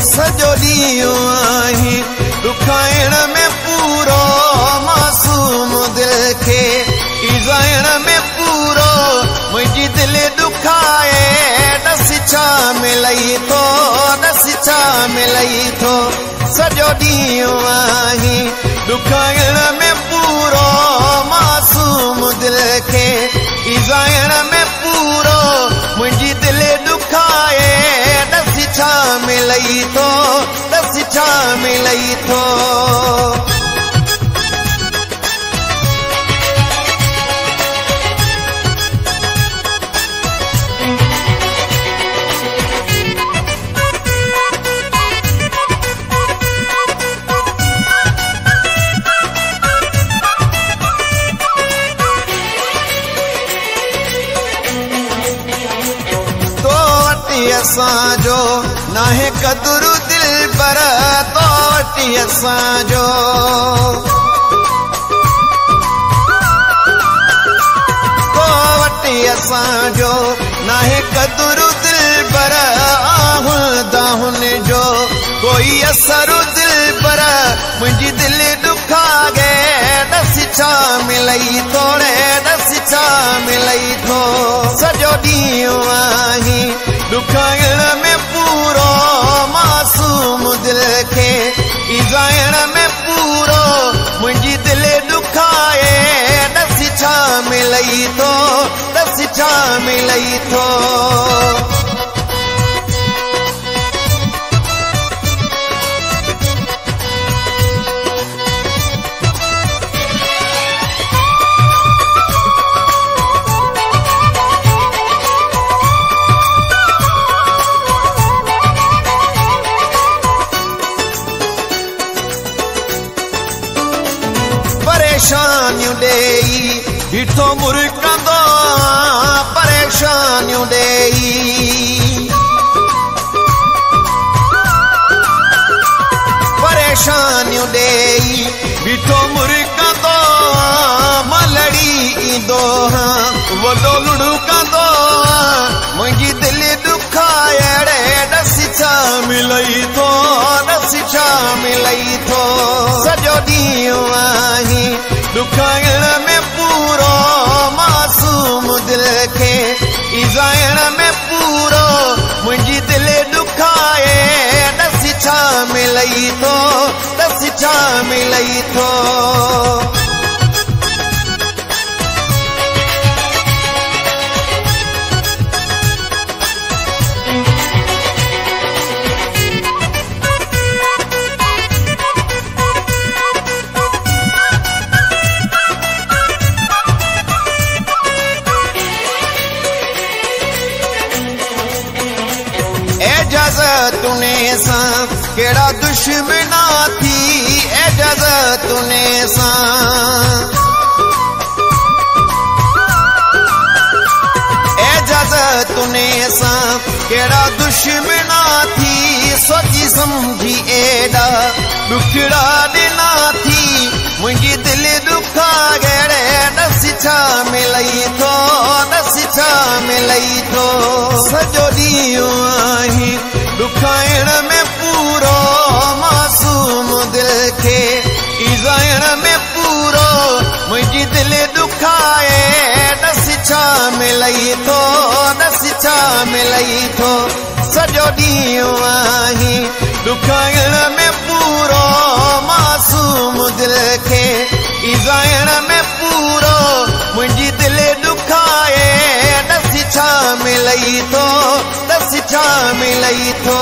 सॼो ॾींहुं आहीं ॾुखाइण में पूरो मासूम दिल खे ईज़ाइण में पूरो मुंहिंजी दिलि ॾुखाए ॾस छा मिलई थो ॾस छा मिलई थो सॼो ॾींहुं आहीं ॾुखाइण में पूरो मासूम दिल खे ईज़ाइण में पूरो मुंहिंजी दिलि ॾुखाए ॾस छा मिलई थो ॾस छा मिलई थो असांजो नाहे कदुरु दिल पर तो वटी असांजो तो वटी असांजो नाहे कदुरु दिल पर आहुन दाहुन जो कोई असरु दिल पर मुंहिंजी दिलि ॾुखा गे ॾस छा मिलई थोड़े ॾस छा मिलई थो सॼो ॾींहुं आहीं ॾुखाइण में पूरो मासूम दिल खे ईज़ाइण में पूरो मुंहिंजी दिलि ॾुखाए ॾस छा मिलई थो ॾस छा मिलई थो परेशानियूं ॾेई ॾिठो मुरकंदो परेशानियूं ॾेई परेशानियूं ॾेई ॾिठो मुरकंदो मलड़ी ईंदो वॾो लुड़कंदो मुंहिंजी दिलि ॾुखाए ॾस छा मिलई थो ॾस छा मिलई थो सॼो ॾींहुं आहीं ॾुखाइण में पूरो मासूम दिल खे ईज़ाइण में पूरो मुंहिंजी दिलि ॾुखाए ॾस छा मिलई थो ॾस छा मिलई थो इजाज़तुने सां कहिड़ा दुश्मना थी इजाज़तुने सां इजाज़तुने सां कहिड़ा दुश्मना थी सोची सम्झी एॾा ॾुखड़ा ॾिना थी मुंहिंजी दिलि ॾुखा गहिड़े ॾस छा मिलई थो ॾस छा मिलई थो सॼो ॾींहुं आहीं ॾुखाइण में पूरो मासूम दिल खे ईज़ाइण में पूरो मुंहिंजी दिलि ॾुखाए ॾस छा मिलई थो ॾस छा मिलई थो सॼो ॾींहुं आहीं ॾुखाइण में पूरो मासूम दिल खे ईज़ाइण में पूरो मुंहिंजी दिलि ॾुखाए ॾस छा मिलई थो ॾस छा मिलई थो